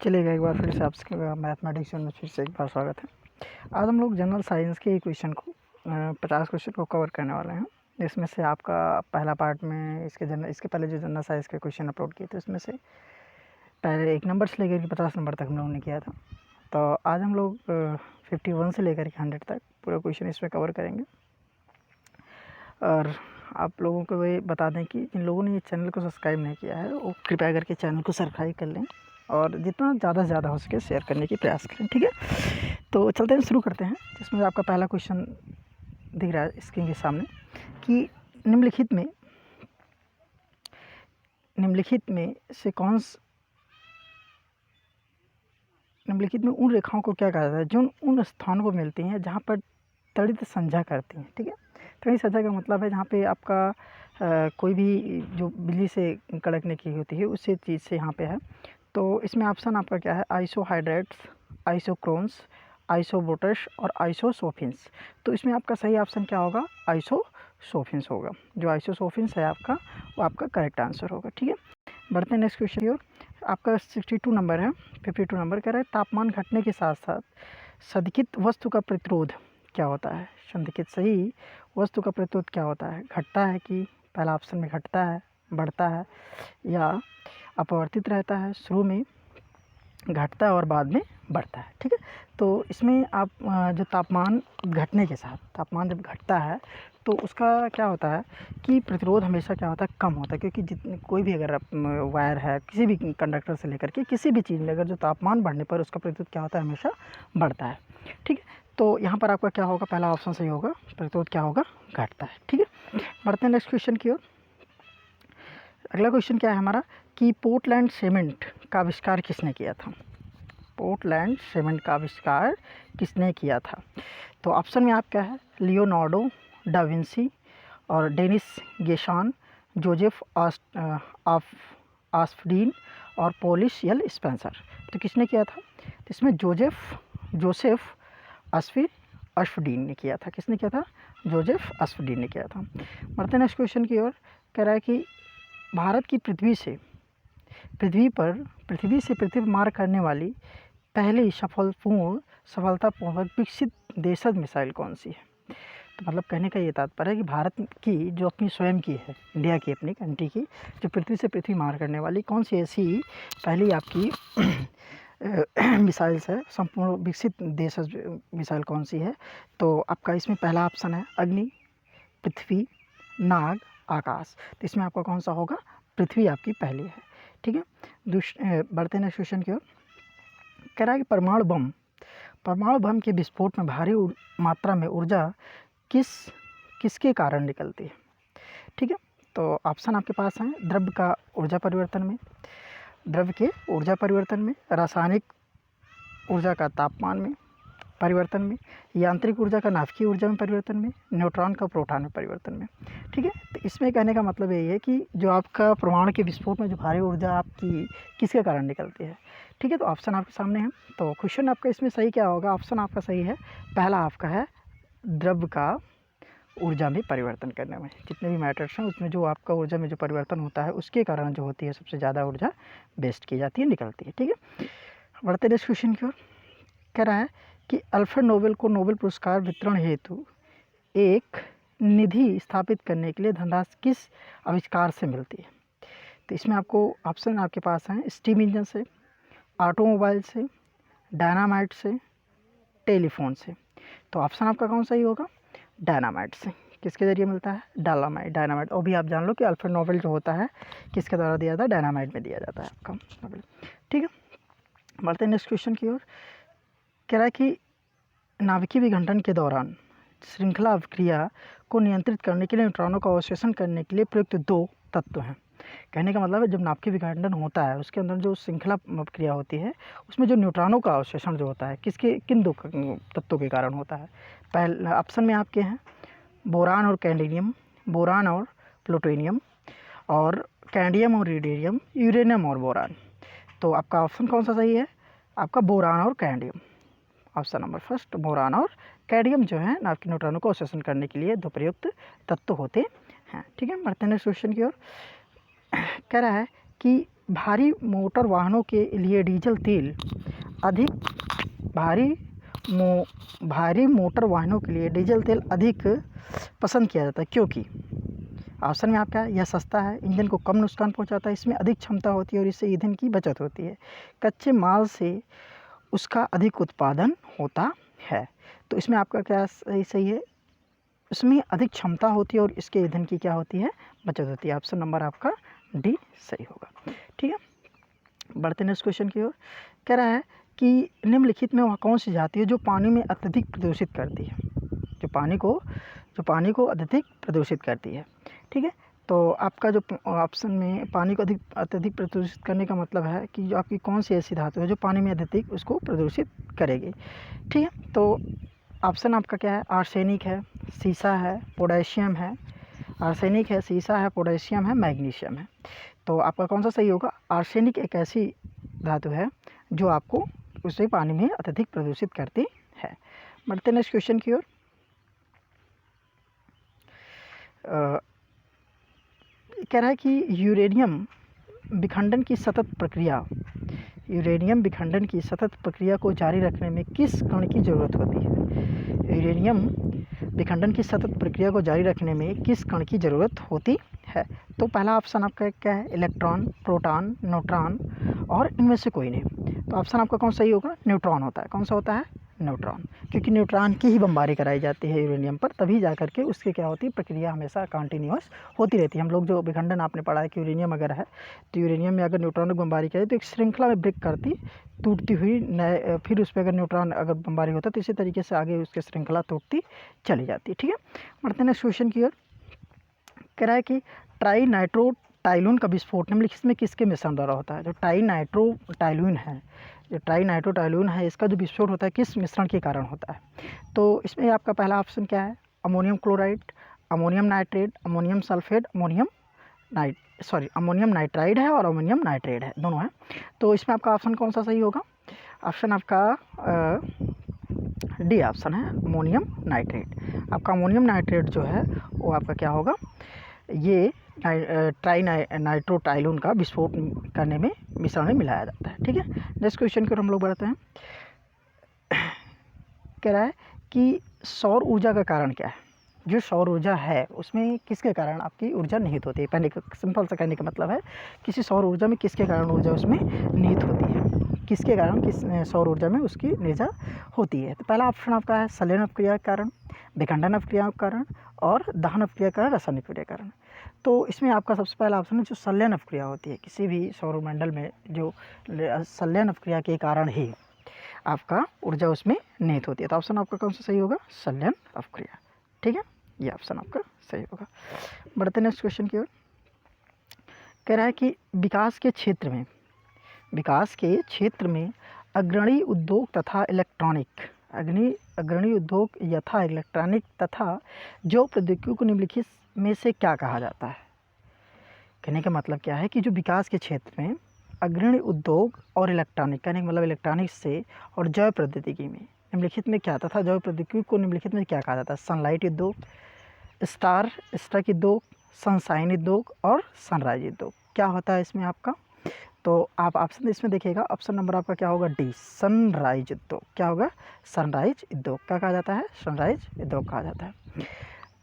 चलिएगा एक बार फिर से आपके मैथमेटिक्स में फिर से एक बार स्वागत है। आज हम लोग जनरल साइंस के क्वेश्चन को 50 क्वेश्चन को कवर करने वाले हैं। इसमें से आपका पहला पार्ट में इसके पहले जो जनरल साइंस के क्वेश्चन अपलोड किए थे उसमें से पहले 1 नंबर से लेकर के 50 नंबर तक हम लोगों ने किया था। तो आज हम लोग 51 से लेकर के 100 तक पूरा क्वेश्चन इसमें कवर करेंगे। और आप लोगों को भी बता दें कि जिन लोगों ने ये चैनल को सब्सक्राइब नहीं किया है वो कृपया करके चैनल को सब्सक्राइब कर लें और जितना ज़्यादा से ज़्यादा हो सके शेयर करने की प्रयास करें। ठीक है, तो चलते हैं, शुरू करते हैं। जिसमें आपका पहला क्वेश्चन दिख रहा है स्क्रीन के सामने कि निम्नलिखित में उन रेखाओं को क्या कहा जाता है जो उन स्थानों पर मिलती हैं जहाँ पर तड़ित संझा करती हैं। ठीक है, तड़ित संझा का मतलब है जहाँ पे आपका कोई भी जो बिजली से कड़कने की होती है उसी चीज़ से यहाँ पे है। तो इसमें ऑप्शन आपका क्या है, आइसोहाइड्रेट्स, आइसोक्रोन्स, आइसोबोटस और आइसोसोफिन्स। तो इसमें आपका सही ऑप्शन क्या होगा, आइसोसोफिन्स होगा। जो आइसोसोफिन्स है आपका वो आपका करेक्ट आंसर होगा। ठीक है, बढ़ते हैं नेक्स्ट क्वेश्चन की ओर। आपका 62 नंबर है, 52 नंबर कह रहा है तापमान घटने के साथ साथ संदिग्ध वस्तु का प्रतिरोध क्या होता है। संदिग्ध सही वस्तु का प्रतिरोध क्या होता है, घटता है कि पहला ऑप्शन में घटता है, बढ़ता है या अपवर्तित रहता है, शुरू में घटता है और बाद में बढ़ता है। ठीक है, तो इसमें आप जो तापमान घटने के साथ तापमान जब घटता है तो उसका क्या होता है कि प्रतिरोध हमेशा क्या होता है, कम होता है। क्योंकि जितनी कोई भी अगर वायर है किसी भी कंडक्टर से लेकर के किसी भी चीज़ में अगर जो तापमान बढ़ने पर उसका प्रतिरोध क्या होता है, हमेशा बढ़ता है। ठीक है, तो यहाँ पर आपका क्या होगा, पहला ऑप्शन सही होगा, प्रतिरोध क्या होगा, घटता है। ठीक है, बढ़ते हैं नेक्स्ट क्वेश्चन की ओर। अगला क्वेश्चन क्या है हमारा कि पोर्टलैंड सीमेंट का आविष्कार किसने किया था। पोर्टलैंड सीमेंट का आविष्कार किसने किया था। तो ऑप्शन में आप क्या है, लियोनार्डो डा विंसी और डेनिस गेशान, जोसेफ आस्फडीन और पॉलिश एल स्पेंसर। तो किसने किया था, तो इसमें जोसेफ आस्फडीन ने किया था। किसने किया था, जोसेफ आस्फडीन ने किया था। बढ़ते नेक्स्ट क्वेश्चन की ओर। कह रहा है कि भारत की पृथ्वी से पृथ्वी मार करने वाली पहली सफलतापूर्वक विकसित देशज मिसाइल कौन सी है। तो मतलब कहने का ये तात्पर्य है कि भारत की जो अपनी स्वयं की है, इंडिया की अपनी कंट्री की जो पृथ्वी मार करने वाली कौन सी ऐसी पहली आपकी मिसाइल्स है, संपूर्ण विकसित देशज मिसाइल कौन सी है। तो आपका इसमें पहला ऑप्शन है अग्नि, पृथ्वी, नाग, आकाश। तो इसमें आपका कौन सा होगा, पृथ्वी आपकी पहली है। ठीक है, बढ़ते हैं नेक्स्ट क्वेश्चन की ओर। कह रहा है कि परमाणु बम के विस्फोट में भारी मात्रा में ऊर्जा किसके कारण निकलती है। ठीक है, तो ऑप्शन आपके पास हैं द्रव्य का ऊर्जा परिवर्तन में, द्रव्य के ऊर्जा परिवर्तन में, रासायनिक ऊर्जा का तापमान में परिवर्तन में, यांत्रिक ऊर्जा का नाभिकीय ऊर्जा में परिवर्तन में, न्यूट्रॉन का प्रोटॉन में परिवर्तन में। ठीक है, तो इसमें कहने का मतलब यही है कि जो आपका परमाणु के विस्फोट में जो भारी ऊर्जा आपकी किसके कारण निकलती है। ठीक है, तो ऑप्शन आपके सामने है। तो क्वेश्चन आपका इसमें सही क्या होगा, ऑप्शन आपका सही है, पहला आपका है द्रव्य का ऊर्जा में परिवर्तन करने में। जितने भी मैटर्स हैं उसमें जो आपका ऊर्जा में जो परिवर्तन होता है उसके कारण जो होती है सबसे ज़्यादा ऊर्जा वेस्ट की जाती है, निकलती है। ठीक है, बढ़ते नेक्स्ट क्वेश्चन की ओर। कह रहा है कि अल्फ्रेड नोबेल को नोबेल पुरस्कार वितरण हेतु एक निधि स्थापित करने के लिए धनराशि किस आविष्कार से मिलती है। तो इसमें आपको ऑप्शन आपके पास हैं स्टीम इंजन से, ऑटोमोबाइल से, डायनामाइट से, टेलीफोन से। तो ऑप्शन आपका कौन सा ही होगा, डायनामाइट से। किसके ज़रिए मिलता है, डायनामाइट। और भी आप जान लो कि अल्फ्रेड नोबेल जो होता है किसके द्वारा दिया जाता है, डायनामाइट में दिया जाता है आपका नोबेल। ठीक है, बढ़ते हैं नेक्स्ट क्वेश्चन की ओर। कह रहा है कि नाभिकीय विघटन के दौरान श्रृंखला अभिक्रिया को नियंत्रित करने के लिए न्यूट्रॉनों का अवशोषण करने के लिए प्रयुक्त 2 तत्व हैं। कहने का मतलब है जब नाभिकीय विघटन होता है उसके अंदर जो श्रृंखला अभिक्रिया होती है उसमें जो न्यूट्रॉनों का अवशोषण जो होता है किन 2 तत्वों के कारण होता है। पहले ऑप्शन में आपके हैं बोरान और कैडमियम, बोरान और प्लूटोनियम, और कैडमियम और रेडियम, यूरेनियम और बोरान। तो आपका ऑप्शन कौन सा सही है, आपका बोरान और cadmium. Option number first, boron और कैडमियम जो है नाभिकीय न्यूट्रॉनों को अवशोषण करने के लिए 2 प्रयुक्त तत्व होते हैं। ठीक है, बढ़ते हैं नेक्स्ट क्वेश्चन की ओर। कह रहा है कि भारी मोटर वाहनों के लिए डीजल तेल अधिक भारी भारी मोटर वाहनों के लिए डीजल तेल अधिक पसंद किया जाता है क्योंकि ऑप्शन में आपका यह सस्ता है, इंजन को कम नुकसान पहुंचाता है, इसमें अधिक क्षमता होती है और इससे ईंधन की बचत होती है, कच्चे माल से उसका अधिक उत्पादन होता है। तो इसमें आपका क्या सही है, उसमें अधिक क्षमता होती है और इसके ईंधन की क्या होती है, बचत होती है। ऑप्शन नंबर आपका डी सही होगा। ठीक है, बढ़ते नेक्स्ट क्वेश्चन की ओर। कह रहा है कि निम्नलिखित में वह कौन सी जाति है जो पानी में अत्यधिक प्रदूषित करती है, जो पानी को अत्यधिक प्रदूषित करती है। ठीक है, तो आपका जो ऑप्शन में पानी को अत्यधिक प्रदूषित करने का मतलब है कि जो आपकी कौन सी ऐसी धातु है जो पानी में अत्यधिक उसको प्रदूषित करेगी। ठीक है, तो ऑप्शन आपका क्या है, आर्सेनिक है, सीसा है, पोटेशियम है। आर्सेनिक है, सीसा है, पोटेशियम है, मैग्नीशियम है। तो आपका कौन सा सही होगा, आर्सेनिक एक ऐसी धातु है जो आपको उसे पानी में अत्यधिक प्रदूषित करती है। बढ़ते नेक्स्ट क्वेश्चन की ओर। कह रहा है कि यूरेनियम विखंडन की सतत प्रक्रिया को जारी रखने में किस कण की ज़रूरत होती है। यूरेनियम विखंडन की सतत प्रक्रिया को जारी रखने में किस कण की ज़रूरत होती है। तो पहला ऑप्शन आपका क्या है, इलेक्ट्रॉन, प्रोटॉन, न्यूट्रॉन और इनमें से कोई नहीं। तो ऑप्शन आपका कौन सही होगा, न्यूट्रॉन होता है। कौन सा होता है, न्यूट्रॉन, क्योंकि न्यूट्रॉन की ही बमबारी कराई जाती है यूरेनियम पर, तभी जा करके उसकी क्या होती है, प्रक्रिया हमेशा कंटिन्यूअस होती रहती है। हम लोग जो विखंडन आपने पढ़ा है कि यूरेनियम अगर है तो यूरेनियम में अगर न्यूट्रॉन की बमबारी करे तो एक श्रृंखला में ब्रेक करती, टूटती हुई नए, फिर उस पर अगर न्यूट्रॉन अगर बमबारी होता तो इसी तरीके से आगे उसकी श्रृंखला टूटती चली जाती है। ठीक है, बढ़ते हैं क्वेश्चन की ओर। कह रहा है कि ट्राई नाइट्रो टाइलून का विस्फोट निम्नलिखित में किसके मिश्रण द्वारा होता है। जो ट्राई नाइट्रो टाइलून है इसका जो विस्फोट होता है किस मिश्रण के कारण होता है। तो इसमें आपका पहला ऑप्शन क्या है, ammonium chloride, ammonium nitrate, ammonium sulphate, ammonium nitride है और अमोनियम नाइट्रेट है, दोनों है। तो इसमें आपका ऑप्शन कौन सा सही होगा, ऑप्शन आपका डी ऑप्शन है, अमोनियम नाइट्रेट। आपका अमोनियम नाइट्रेट जो है वो आपका क्या होगा, ये ट्राई नाइट्रो टाइलून का विस्फोट करने में मिश्रण में मिलाया जाता है। ठीक है, नेक्स्ट क्वेश्चन की ओर हम लोग बढ़ते हैं। कह रहा है कि सौर ऊर्जा का कारण क्या है। जो सौर ऊर्जा है उसमें किसके कारण आपकी ऊर्जा निहित होती है। पहले सिंपल सा कहने का मतलब है किसी सौर ऊर्जा में किसके कारण ऊर्जा उसमें निहित होती है, किसके कारण किस सौर ऊर्जा में उसकी ऊर्जा होती है। तो पहला ऑप्शन आपका है संलयन अपक्रिया के कारण, विखंडन अपक्रिया के कारण और दहन अपक्रिया के कारण, रासायनिक क्रिया के कारण। तो इसमें आपका सबसे पहला ऑप्शन है जो संलयन अपक्रिया होती है, किसी भी सौरमंडल में जो संलयन अपक्रिया के कारण ही आपका ऊर्जा उसमें निहित होती है। तो ऑप्शन आपका कौन सा सही होगा, संलयन अपक्रिया। ठीक है, ये ऑप्शन आपका सही होगा। बढ़ते नेक्स्ट क्वेश्चन की ओर। कह रहा है कि विकास के क्षेत्र में अग्रणी उद्योग तथा इलेक्ट्रॉनिक तथा जो प्रौद्योगिकी को निम्नलिखित में से क्या कहा जाता है। कहने का मतलब क्या है कि जो विकास के क्षेत्र में अग्रणी उद्योग और इलेक्ट्रॉनिक, कहने का मतलब इलेक्ट्रॉनिक्स से और जैव प्रौद्योगिकी में निम्नलिखित में क्या तथा जैव प्रौद्योगिकी को निम्नलिखित में क्या कहा जाता है। सनलाइट उद्योग, स्टारक उद्योग, सनशाइन उद्योग और सनराइज उद्योग। क्या होता है इसमें आपका, तो आप ऑप्शन इसमें देखिएगा, ऑप्शन नंबर आपका क्या होगा, डी, सनराइज उद्योग। क्या होगा, सनराइज उद्योग। क्या कहा जाता है, सनराइज उद्योग कहा जाता है।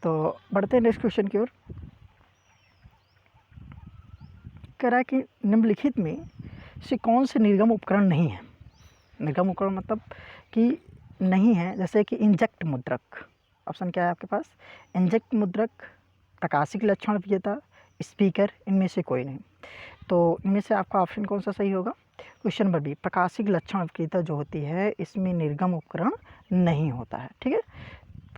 तो बढ़ते हैं नेक्स्ट क्वेश्चन की ओर। कह रहा है कि निम्नलिखित में से कौन से निर्गम उपकरण नहीं है। निर्गम उपकरण मतलब कि नहीं है, जैसे कि इंजेक्ट मुद्रक। ऑप्शन क्या है आपके पास, इंजेक्ट मुद्रक, प्रकाशिक लक्षण विजेता, स्पीकर, इनमें से कोई नहीं। तो इनमें से आपका ऑप्शन कौन सा सही होगा, क्वेश्चन नंबर बी, प्रकाशिक लक्षण विक्रेता जो होती है इसमें निर्गम उपकरण नहीं होता है। ठीक है,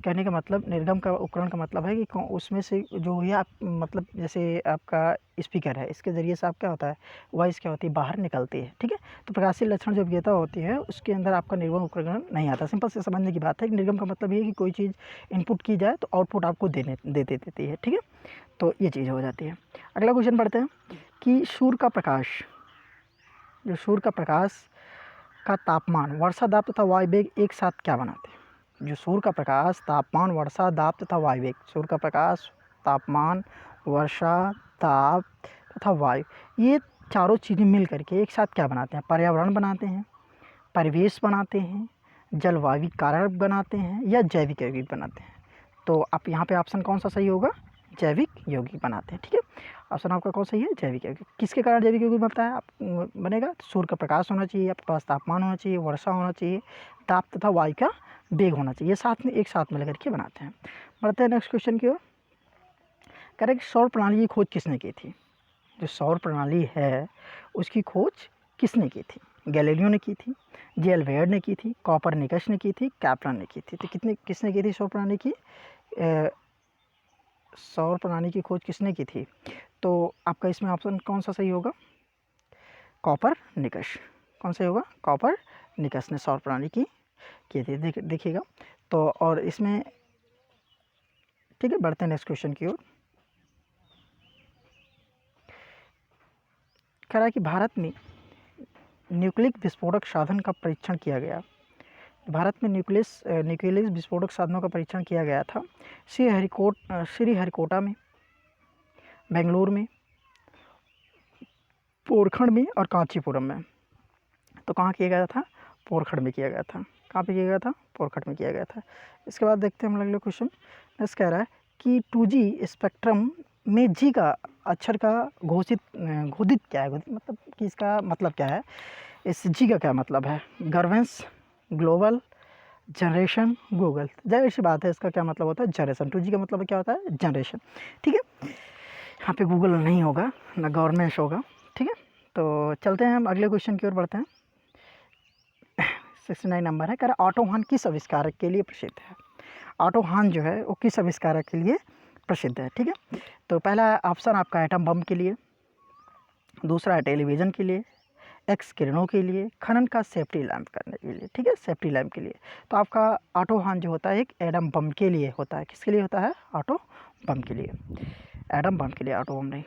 कहने का मतलब निर्गम का उपकरण का मतलब है कि उसमें से जो है आप मतलब जैसे आपका स्पीकर है, इसके ज़रिए से आप क्या होता है, वॉइस क्या होती है, बाहर निकलती है। ठीक है, तो प्रकाशिक लक्षण जो विजेता होती है उसके अंदर आपका निर्गम उपकरण नहीं आता। सिंपल से समझने की बात है कि निर्गम का मतलब ये है कि कोई चीज़ इनपुट की जाए तो आउटपुट आपको देती है। ठीक है, तो ये चीज़ हो जाती है। अगला क्वेश्चन पढ़ते हैं कि सूर्य का प्रकाश का तापमान, वर्षा दाब तथा वायुवेग एक साथ क्या बनाते हैं। जो सूर्य का प्रकाश, तापमान, वर्षा दाब तथा वायुवेग, सूर्य का प्रकाश, तापमान, वर्षा दाब तथा वायु, ये चारों चीज़ें मिल करके एक साथ क्या बनाते हैं? पर्यावरण बनाते हैं, परिवेश बनाते हैं, जलवायु कारक बनाते हैं या जैविक यौगिक बनाते हैं। तो आप यहाँ पे ऑप्शन कौन सा सही होगा? जैविक यौगिक बनाते हैं। ठीक है, ऑप्शन आपका कौन सही है? जैविक यौगिक। किसके कारण जैविक यौगिक बनता है? आप बनेगा सूर्य का प्रकाश होना चाहिए, आपके पास तापमान होना चाहिए, वर्षा होना चाहिए, ताप तथा वायु का वेग होना चाहिए, साथ में एक साथ मिल करके बनाते हैं। बढ़ते हैं नेक्स्ट क्वेश्चन की ओर। कह रहे कि सौर प्रणाली की खोज किसने की थी? जो सौर प्रणाली है उसकी खोज किसने की थी? गैलीलियो ने की थी, जेलवेयर ने की थी, कॉपरनिकस ने की थी, कैप्लन ने की थी। तो किसने की थी सौर प्रणाली की? सौर प्रणाली की खोज किसने की थी? तो आपका इसमें ऑप्शन कौन सा सही होगा? कॉपरनिकस। कौन सा होगा? कॉपरनिकस ने सौर प्रणाली की थी। देखिएगा तो, और इसमें ठीक है, बढ़ते हैं नेक्स्ट क्वेश्चन की ओर। कह रहा है कि भारत में न्यूक्लिक विस्फोटक साधन का परीक्षण किया गया। भारत में न्यूक्लियस विस्फोटक साधनों का परीक्षण किया गया था श्रीहरिकोटा में, बेंगलुरु में, पोरखंड में और कांचीपुरम में। तो कहाँ किया गया था? पोरखंड में किया गया था। कहाँ पे किया गया था? पोरखंड में किया गया था। इसके बाद देखते हैं हम अगले क्वेश्चन। नेक्स्ट कह रहा है कि 2G स्पेक्ट्रम में जी का अक्षर का घोषित क्या है? मतलब कि इसका मतलब क्या है? इस जी का क्या मतलब है? गर्वेंस, ग्लोबल, जनरेशन, गूगल। जाहिर सी बात है इसका क्या मतलब होता है? जनरेशन। 2G का मतलब क्या होता है? जनरेशन। ठीक है, यहाँ पे गूगल नहीं होगा ना गवर्नमेंट होगा। ठीक है, तो चलते हैं हम अगले क्वेश्चन की ओर बढ़ते हैं। 69 नंबर है। कह रहा ऑटो हॉर्न किस आविष्कारक के लिए प्रसिद्ध है? ऑटो हॉर्न जो है वो किस आविष्कारक के लिए प्रसिद्ध है? ठीक है, तो पहला ऑप्शन आपका एटम बम के लिए, दूसरा है टेलीविज़न के लिए, एक्स किरणों के लिए, खनन का सेफ्टी लैंप करने के लिए। ठीक है, सेफ्टी लैंप के लिए। तो आपका ऑटो हॉर्न जो होता है एक एटम बम के लिए होता है। किसके लिए होता है? ऑटो बम के लिए, एटम बम के लिए, ऑटो बम नहीं।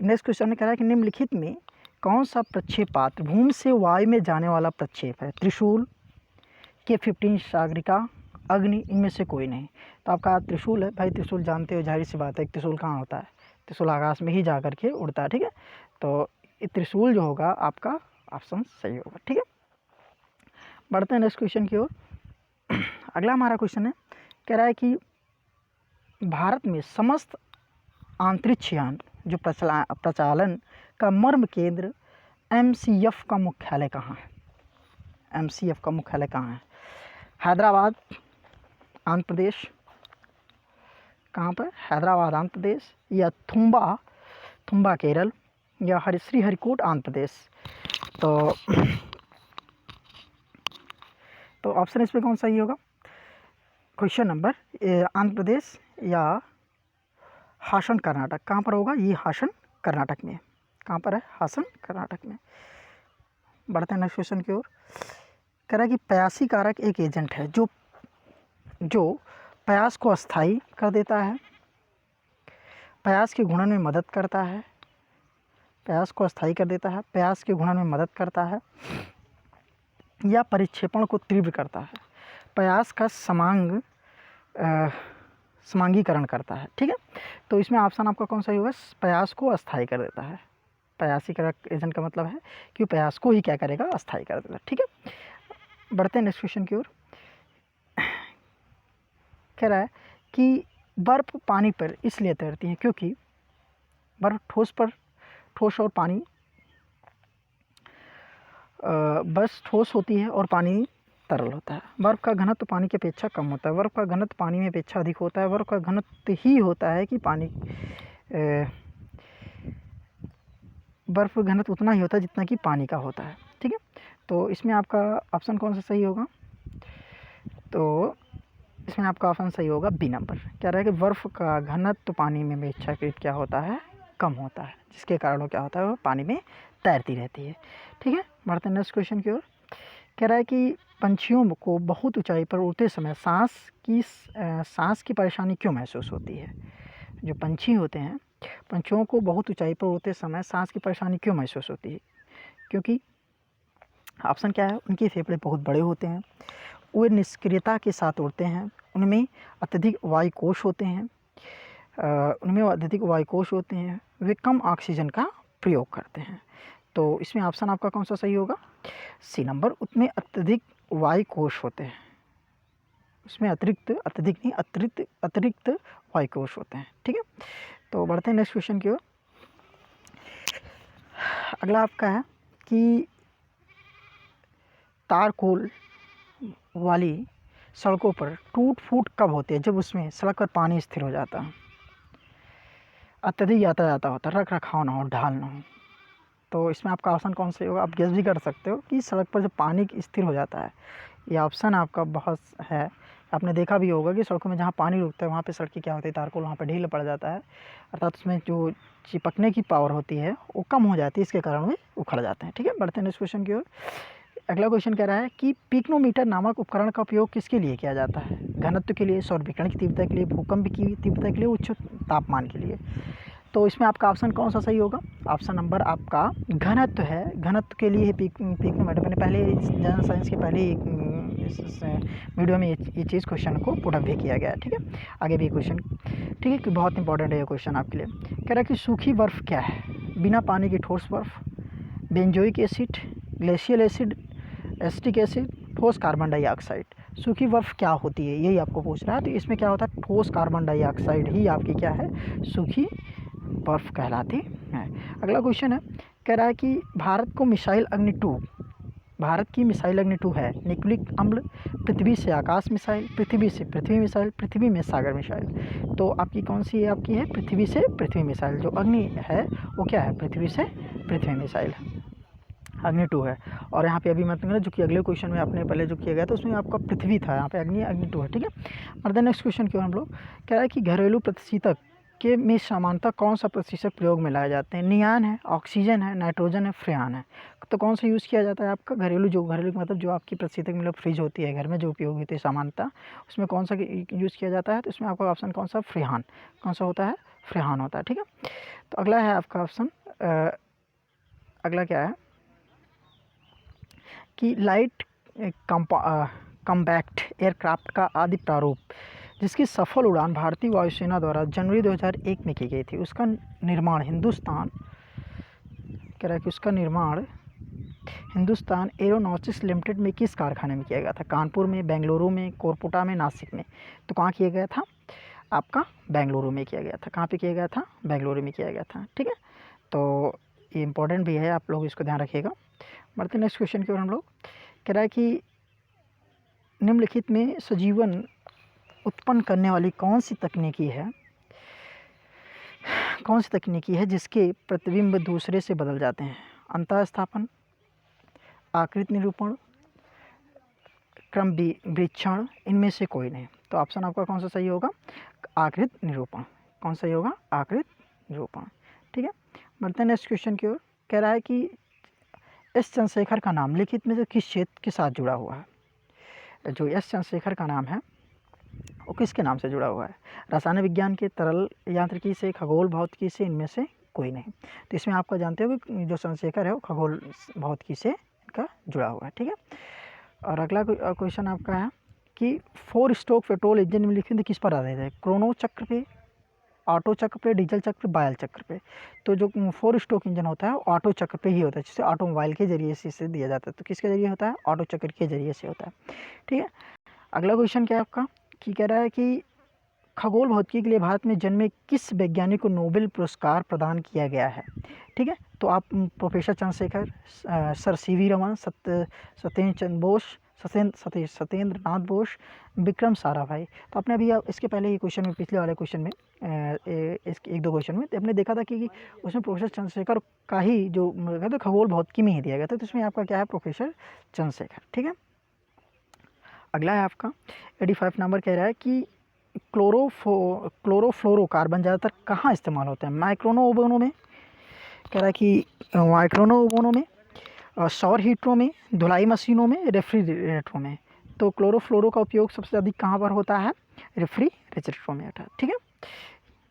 नेक्स्ट क्वेश्चन में कह रहा है कि निम्नलिखित में कौन सा प्रक्षेपास्त्र भूमि से वायु में जाने वाला प्रक्षेप है? त्रिशूल, K-15 सागरिका, अग्नि, इनमें से कोई नहीं। तो आपका त्रिशूल है भाई। त्रिशूल जानते हो, जाहिर सी बात है त्रिशूल कहाँ होता है? त्रिशूल आकाश में ही जा कर के उड़ता है। ठीक है, तो त्रिशूल जो होगा आपका ऑप्शन सही होगा। ठीक है, बढ़ते हैं नेक्स्ट क्वेश्चन की ओर। अगला हमारा क्वेश्चन है, कह रहा है कि भारत में समस्त अंतरिक्ष यान जो प्रचालन का मर्म केंद्र MCF का मुख्यालय कहाँ है? MCF का मुख्यालय कहाँ है? हैदराबाद, आंध्र प्रदेश। कहाँ पर? हैदराबाद, आंध्र प्रदेश, या थुम्बा केरल, या श्रीहरिकोटा, आंध्र प्रदेश। तो ऑप्शन इसमें कौन सही होगा? क्वेश्चन नंबर आंध्र प्रदेश या हासन, कर्नाटक। कहाँ पर होगा? ये हासन, कर्नाटक में। कहाँ पर है? हासन, कर्नाटक में। बढ़ते हैं नेक्स्ट क्वेश्चन की ओर। कह रहा है कि पयासी कारक एक एजेंट है जो प्रयास को अस्थायी कर देता है, प्रयास के गुणन में मदद करता है, प्रयास को अस्थायी कर देता है, प्रयास के गुणन में मदद करता है, या परिक्षेपण को तीव्र करता है, प्रयास का समांगीकरण करता है। ठीक है, तो इसमें ऑप्शन आपका कौन सा होगा? प्रयास को अस्थायी कर देता है। प्रयासी कारक एजेंट का मतलब है कि प्रयास को ही क्या करेगा? अस्थायी कर देगा। ठीक है, बढ़ते हैं नेक्स्ट क्वेश्चन की ओर। कह रहा है कि बर्फ पानी पर इसलिए तैरती है क्योंकि बर्फ ठोस और पानी बस ठोस होती है और पानी तरल होता है। बर्फ का घनत्व पानी की अपेक्षा कम होता है, बर्फ का घनत्व पानी में अपेक्षा अधिक होता है, बर्फ का घनत्व ही होता है कि बर्फ का घनत्व उतना ही होता है जितना कि पानी का होता है। ठीक है, तो इसमें आपका ऑप्शन कौन सा सही होगा? तो इसमें आपका ऑप्शन सही होगा बी नंबर। कह रहा है कि बर्फ़ का घनत्व पानी में अपेक्षाकृत क्या होता है? कम होता है, जिसके कारण क्या होता है? वो पानी में तैरती रहती है। ठीक है, बढ़ते हैं नेक्स्ट क्वेश्चन की ओर। कह रहा है कि पंछियों को बहुत ऊंचाई पर उड़ते समय सांस की परेशानी क्यों महसूस होती है? जो पंछी होते हैं, पंछियों को बहुत ऊंचाई पर उड़ते समय सांस की परेशानी क्यों महसूस होती है? क्योंकि ऑप्शन क्या है? उनके फेफड़े बहुत बड़े होते हैं, वे निष्क्रियता के साथ उड़ते हैं, उनमें अत्यधिक वायुकोश होते हैं, वे कम ऑक्सीजन का प्रयोग करते हैं। तो इसमें ऑप्शन आपका कौन सा सही होगा? सी नंबर, उसमें अत्यधिक वायु कोश होते हैं, उसमें अतिरिक्त वायु कोश होते हैं। ठीक है, तो बढ़ते हैं नेक्स्ट क्वेश्चन की ओर। अगला आपका है कि तारकोल वाली सड़कों पर टूट फूट कब होती है? जब उसमें सड़क पर पानी स्थिर हो जाता है, अत्यधिक यातायात होता है, रख रखाव ना हो, ढाल ना हो। तो इसमें आपका ऑप्शन कौन सा होगा? आप गेस भी कर सकते हो कि सड़क पर जब पानी स्थिर हो जाता है। ये ऑप्शन आपका बहुत है, आपने देखा भी होगा कि सड़कों में जहाँ पानी रुकता है वहाँ पे सड़कें क्या होती है, तारकोल वहाँ पे ढीला पड़ जाता है, अर्थात उसमें जो चिपकने की पावर होती है वो कम हो जाती है, इसके कारण वे उखड़ जाते हैं। ठीक है, बढ़ते हैं नेक्स्ट क्वेश्चन की ओर। अगला क्वेश्चन कह रहा है कि पिग्नोमीटर नामक उपकरण का उपयोग किसके लिए किया जाता है? घनत्व के लिए, सौर विकिरण की तीव्रता के लिए, भूकंप की तीव्रता के लिए, उच्च तापमान के लिए। तो इसमें आपका ऑप्शन कौन सा सही होगा? ऑप्शन नंबर आपका घनत्व है। घनत्व के लिए पिग्नोमीटर, मैंने पहले जनरल साइंस के पहले इस वीडियो में ये चीज़ क्वेश्चन को पुट अप भी किया गया है। ठीक है, आगे भी क्वेश्चन, ठीक है, कि बहुत इंपॉर्टेंट है ये क्वेश्चन आपके लिए। कह रहा है कि सूखी बर्फ़ क्या है? बिना पानी की ठोस बर्फ़, benzoic acid, glacial acid, acetic acid, ठोस कार्बन डाइऑक्साइड। सूखी बर्फ़ क्या होती है, यही आपको पूछ रहा है। तो इसमें क्या होता है, ठोस कार्बन डाइऑक्साइड ही आपकी क्या है, सूखी बर्फ़ कहलाती है। अगला क्वेश्चन है, कह रहा है कि भारत को मिसाइल अग्नि 2, भारत की मिसाइल अग्नि 2 है न्यूक्लिक अम्ल, पृथ्वी से आकाश मिसाइल, पृथ्वी से पृथ्वी मिसाइल, पृथ्वी में सागर मिसाइल। तो आपकी कौन सी है? आपकी है पृथ्वी से पृथ्वी मिसाइल। जो अग्नि है वो क्या है? पृथ्वी से पृथ्वी मिसाइल, अग्नि 2 है। और यहाँ पे अभी मतलब जो कि अगले क्वेश्चन में आपने पहले जो किया गया था उसमें आपका पृथ्वी था, यहाँ पे अग्नि 2 है। ठीक है, और देन नेक्स्ट क्वेश्चन की ओर हम लोग। कह रहा है कि घरेलू प्रतिशीतक के में सामान्यतः कौन सा प्रतिशत प्रयोग में लाए जाते हैं? नियान है, ऑक्सीजन है, नाइट्रोजन है, फ्रेयान है। तो कौन सा यूज़ किया जाता है आपका? घरेलू मतलब जो आपकी प्रतिशत मतलब फ्रिज होती है घर में जो उपयोग होती है सामान्यतः, उसमें कौन सा यूज़ किया जाता है? तो इसमें आपका ऑप्शन कौन सा? फ्रेयान। कौन सा होता है? फ्रेयान होता है। ठीक है, तो अगला है आपका ऑप्शन, अगला क्या है कि लाइट कॉम्पैक्ट एयरक्राफ्ट का आदि प्रारूप जिसकी सफल उड़ान भारतीय वायुसेना द्वारा जनवरी 2001 में की गई थी, उसका निर्माण हिंदुस्तान, कह रहा है कि उसका निर्माण हिंदुस्तान एरोनॉटिक्स लिमिटेड में किस कारखाने में किया गया था? कानपुर में, बेंगलुरु में, कोलकाता में, नासिक में। तो कहाँ किया गया था? आपका बेंगलुरु में किया गया था। कहाँ पे किया गया था? बेंगलुरु में किया गया था। ठीक है, तो ये इंपॉर्टेंट भी है, आप लोग इसको ध्यान रखिएगा। बढ़ते नेक्स्ट क्वेश्चन की ओर हम लोग। कह रहा है कि निम्नलिखित में सजीवन उत्पन्न करने वाली कौन सी तकनीकी है जिसके प्रतिबिंब दूसरे से बदल जाते हैं? अंतःस्थापन, आकृति निरूपण, क्रम विच्छेदन, इनमें से कोई नहीं। तो ऑप्शन आपका कौन सा सही होगा? आकृति निरूपण। कौन सही होगा? आकृति निरूपण। ठीक है, बढ़ते हैं नेक्स्ट क्वेश्चन की ओर। कह रहा है कि एस चंद्रशेखर का नाम लिखित में से किस क्षेत्र के साथ जुड़ा हुआ है? जो एस चंद्रशेखर का नाम है वो किसके नाम से जुड़ा हुआ है? रसायन विज्ञान के, तरल यांत्रिकी से, खगोल भौतिकी से, इनमें से कोई नहीं। तो इसमें आपका जानते हो कि जो चंद्रशेखर है वो खगोल भौतिकी से इनका जुड़ा हुआ है। ठीक है, और अगला क्वेश्चन आपका है कि 4 स्ट्रोक पेट्रोल इंजन में लिखित किस पर आधारित है? क्रोनो चक्र पे, ऑटो चक्र पे, डीजल चक्र पे, बायल चक्र पे। तो जो 4 स्ट्रोक इंजन होता है ऑटो चक्र पे ही होता है, जिसे ऑटोमोबाइल के जरिए से इसे दिया जाता है। तो किसके जरिए होता है? ऑटो चक्र के जरिए से होता है। ठीक है, अगला क्वेश्चन क्या है आपका कि कह रहा है कि खगोल भौतिकी के लिए भारत में जन्मे किस वैज्ञानिक को नोबेल पुरस्कार प्रदान किया गया है? ठीक है, तो आप प्रोफेसर चंद्रशेखर, सर सीवी रमन, सत्येंद्र चंद्र बोस, सत्येंद्र नाथ बोस, विक्रम साराभाई। तो आपने अभी इसके पहले ये क्वेश्चन में, पिछले वाले क्वेश्चन में, इसके 1-2 क्वेश्चन में हमने देखा था कि उसमें प्रोफेसर चंद्रशेखर का ही जो कहते खगोल भौतिकी में ही दिया गया था। तो इसमें आपका क्या है? प्रोफेसर चंद्रशेखर। ठीक है, अगला है आपका 85 नंबर। कह रहा है कि क्लोरोफ्लोरोकार्बन ज़्यादातर कहाँ इस्तेमाल होते हैं? माइक्रोनो ओवनों में, कह रहा है कि माइक्रोनो ओवनों में, सौर हीटरों में, धुलाई मशीनों में, रेफ्रिजरेटरों में। तो क्लोरोफ्लोरो का उपयोग सबसे अधिक कहाँ पर होता है? रेफ्रिजरेटरों में होता है। ठीक है,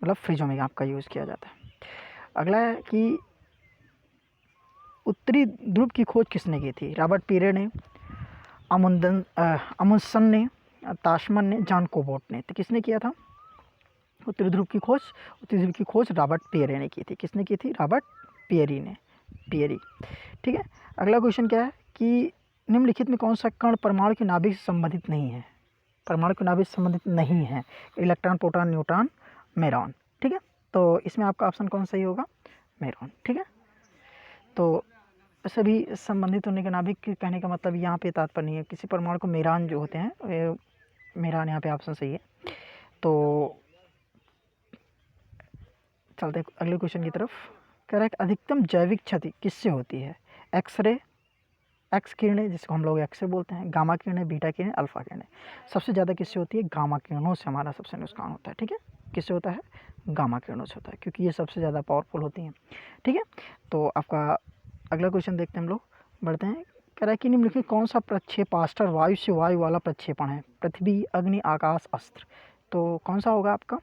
मतलब फ्रिजों में आपका यूज़ किया जाता है। अगला है कि उत्तरी ध्रुव की खोज किसने की थी? रॉबर्ट पीरे ने, अमुंडसन ने, ताशमन ने, जॉन कोबोट ने। तो किसने किया था उत्तरी ध्रुव की खोज? उत्तरी ध्रुव की खोज रॉबर्ट पीरे ने की थी। किसने की थी? रॉबर्ट पियरी ने, पियरी। ठीक है, अगला क्वेश्चन क्या है कि निम्नलिखित में कौन सा कण परमाणु के नाभिक से संबंधित नहीं है? परमाणु के नाभिक से संबंधित नहीं है। Electron, proton, neutron, meson. ठीक है, तो इसमें आपका ऑप्शन कौन सही होगा? मेरॉन। ठीक है, तो सभी संबंधित होने के नाभिक कहने का मतलब यहाँ पे तात्पर्य नहीं है। किसी परमाणु को मेरान जो होते हैं, मेरान यहाँ पे ऑप्शन सही है। तो चलते अगले क्वेश्चन की तरफ। कह रहा है अधिकतम जैविक क्षति किससे होती है? एक्सरे, एक्स किरणें जिसको हम लोग एक्सरे बोलते हैं, गामा किरणें, बीटा किरणें, अल्फा किरणें। सबसे ज़्यादा किससे होती है? गामा किरणों से हमारा सबसे नुकसान होता है। ठीक है, किससे होता है? गामा किरणों से होता है, क्योंकि ये सबसे ज़्यादा पावरफुल होती हैं। ठीक है, तो आपका अगला क्वेश्चन देखते हैं हम लोग, बढ़ते हैं। कह रहा है कि निम्नलिखित कौन सा प्रक्षेपास्त्र वायु से वायु वाला प्रक्षेपण है? पृथ्वी, अग्नि, आकाश, अस्त्र। तो कौन सा होगा आपका?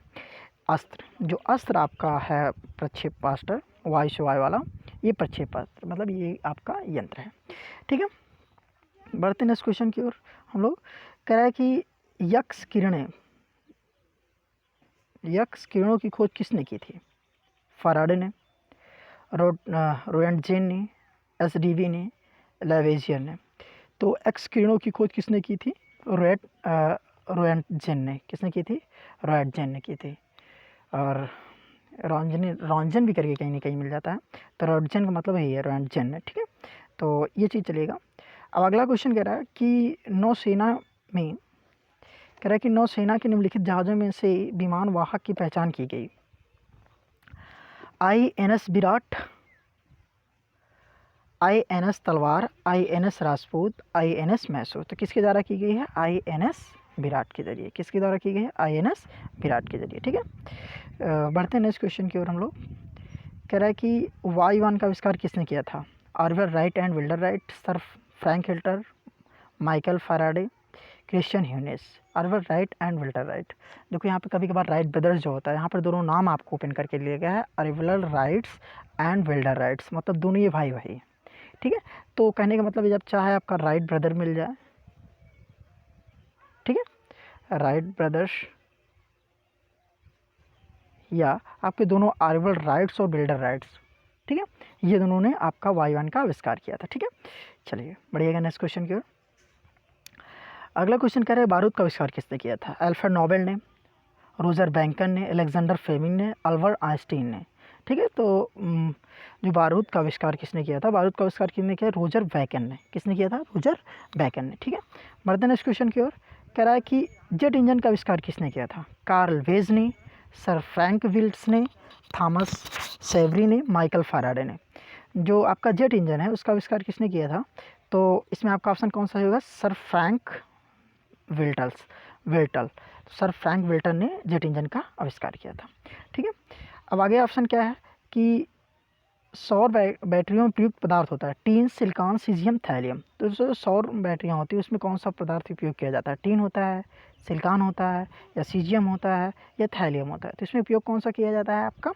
अस्त्र। जो अस्त्र आपका है प्रक्षेपास्त्र वायु से वायु वाला, ये प्रक्षेपास्त्र मतलब ये आपका यंत्र है। ठीक है, बढ़ते हैं नेक्स्ट क्वेश्चन की ओर हम लोग। कह रहा है कि यक्स किरणें, यक्स किरणों की खोज किसने की थी? फैराडे ने, रोएंटजेन ने, एसडीवी ने, लैवेजियर ने। तो एक्स किरणों की खोज किसने की थी? रोएंटजेन ने। किसने की थी? रोएंटजेन ने की थी। और रॉन्जन भी करके कहीं ना कहीं मिल जाता है, तो रोएंटजेन का मतलब यही है, रोएंटजेन ने। ठीक है, तो ये चीज़ चलेगा। अब अगला क्वेश्चन कह रहा है कि नौसेना में, कह रहा है कि नौसेना के निम्नलिखित जहाज़ों में से विमान वाहक की पहचान की गई। INS विराट, INS तलवार, INS राजपूत, INS मैसूर। तो किसके द्वारा की गई है? INS विराट के जरिए। किसके द्वारा की गई है? INS विराट के जरिए। ठीक है, बढ़ते हैं नेक्स्ट क्वेश्चन की ओर हम लोग। कह रहा है कि वायुयान का आविष्कार किसने किया था? Oliver Wright and Wilder Wright, sir Frank Whittle, Michael Faraday, Christian Huygens. Oliver Wright and Wilder Wright. देखो यहाँ पे कभी कभार राइट ब्रदर्स जो होता है, यहाँ पर दोनों नाम आपको ओपन करके लिया गया है, ऑलिवर राइट्स एंड विल्डर राइट्स, मतलब दोनों ये भाई भाई। ठीक है, तो कहने का मतलब जब चाहे आपका राइट ब्रदर मिल जाए, ठीक है, राइट ब्रदर्स, या आपके दोनों ऑलिवर राइट्स और बिल्डर राइट्स, ठीक है, ये दोनों ने आपका वायुयान का आविष्कार किया था। ठीक है, चलिए बढ़िएगा नेक्स्ट क्वेश्चन की ओर। अगला क्वेश्चन कह रहे हैं बारूद का आविष्कार किसने किया था? अल्फ्रेड नोबेल ने, रोजर बैंकन ने, अलेक्जेंडर फ्लेमिंग ने, अल्बर्ट आइंस्टीन ने। ठीक है, तो जो बारूद का आविष्कार किसने किया था? बारूद का आविष्कार किसने किया? रोजर बैकन ने। किसने किया था? रोजर बैकन ने। ठीक है, बढ़ते नेक्स्ट क्वेश्चन की ओर। कह रहा है कि जेट इंजन का आविष्कार किसने किया था? कार्ल वेज ने, सर फ्रैंक विल्ट्स ने, थॉमस सेवरी ने, माइकल फैराडे ने। जो आपका जेट इंजन है उसका आविष्कार किसने किया था? तो इसमें आपका ऑप्शन कौन सा होगा? Sir Frank Whittle. Sir Frank Whittle ने जेट इंजन का आविष्कार किया था। ठीक है, अब आगे ऑप्शन क्या है कि सौर बैटरियों में प्रयुक्त पदार्थ होता है टीन, सिलिकॉन, सीजियम, थैलियम। तो जो सौर बैटरियाँ होती है उसमें कौन सा पदार्थ उपयोग किया जाता है? टीन होता है, सिलिकॉन होता है, या सीजियम होता है, या थैलियम होता है। तो इसमें उपयोग कौन सा किया जाता है? आपका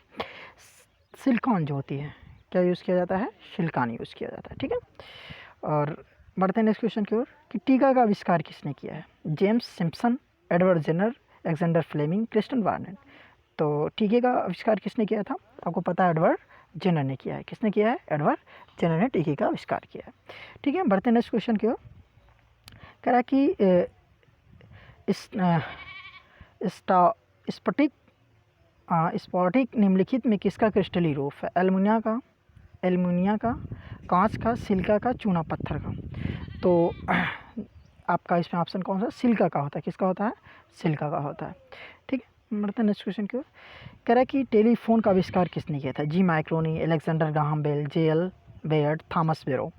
सिलिकॉन जो होती है, क्या यूज़ किया जाता है? सिलिकॉन यूज़ किया जाता है। ठीक है, और बढ़ते हैं नेक्स्ट क्वेश्चन की ओर कि टीका का आविष्कार किसने किया है? James Simpson, Edward Jenner, Alexander Fleming, Christian Barnard. तो टीके का आविष्कार किसने किया था? आपको पता है, एडवर्ड जेनर ने किया है। किसने किया है? एडवर्ड जेनर ने टीके का आविष्कार किया है। ठीक है, बढ़ते हैं नेक्स्ट क्वेश्चन की ओर। कह रहा है कि स्फटिक निम्नलिखित में किसका क्रिस्टली रूप है? एल्युमिनिया का, कांच का, सिलिका का, चूना पत्थर का। तो आपका इसमें ऑप्शन कौन सा? सिलिका का होता है। किसका होता है? सिलिका का होता है। ठीक है, बढ़ते हैं नेक्स्ट क्वेश्चन की ओर। कह रहा है कि टेलीफोन का आविष्कार किसने किया था? G Marconi, Alexander Graham Bell, JL Baird, Thomas बेरो।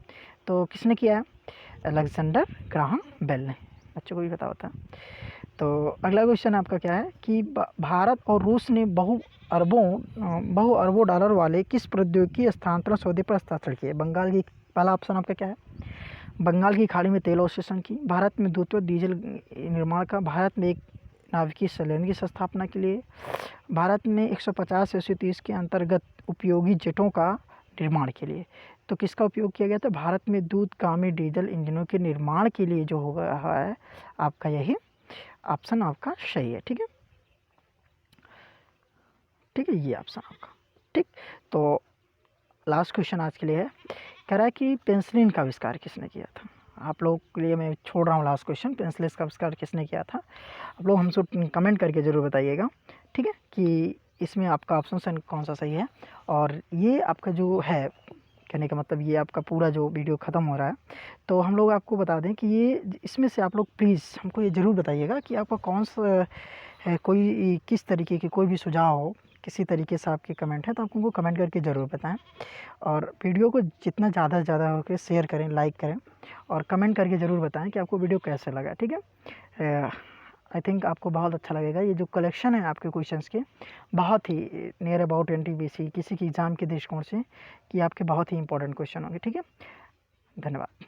तो किसने किया है? अलेक्जेंडर ग्राहम बेल ने। बच्चों को भी पता होता है। तो अगला क्वेश्चन आपका क्या है कि भारत और रूस ने बहु अरबों डॉलर वाले किस प्रौद्योगिकी स्थानांतरण सौदे पर हस्ताक्षर किए? बंगाल की, पहला ऑप्शन आपका क्या है? बंगाल की खाड़ी में तेल अवशोषण की, भारत में दूध और डीजल निर्माण का, भारत में एक नाभिकीय संयंत्र की स्थापना के लिए, भारत में 150 से 130 के अंतर्गत उपयोगी जेटों का निर्माण के लिए। तो किसका उपयोग किया गया था? भारत में दूधगामी डीजल इंजनों के निर्माण के लिए जो हो रहा है आपका यही ऑप्शन आपका सही है। ठीक है, ठीक है, ये ऑप्शन आपका ठीक। तो लास्ट क्वेश्चन आज के लिए है, कह रहा है कि पेंसिलिन का आविष्कार किसने किया था। आप लोग के लिए मैं छोड़ रहा हूँ लास्ट क्वेश्चन, पेंसिलिन का आविष्कार किसने किया था। आप लोग हमसे कमेंट करके ज़रूर बताइएगा, ठीक है, कि इसमें आपका ऑप्शन कौन सा सही है। और ये आपका जो है, कहने का मतलब ये आपका पूरा जो वीडियो ख़त्म हो रहा है, तो हम लोग आपको बता दें कि ये इसमें से आप लोग प्लीज़ हमको ये ज़रूर बताइएगा कि आपका कौन सा है, कोई किस तरीके के कोई भी सुझाव हो, किसी तरीके से आपके कमेंट हैं तो आप उनको कमेंट करके ज़रूर बताएं। और वीडियो को जितना ज़्यादा से ज़्यादा हो के शेयर करें, लाइक करें और कमेंट करके ज़रूर बताएं कि आपको वीडियो कैसे लगा, ठीक है। आई थिंक आपको बहुत अच्छा लगेगा। ये जो कलेक्शन है आपके क्वेश्चंस के, बहुत ही नियर अबाउट एनटीपीसी किसी की एग्ज़ाम के दृष्टिकोण से, कि आपके बहुत ही इंपॉर्टेंट क्वेश्चन होंगे, ठीक है। धन्यवाद।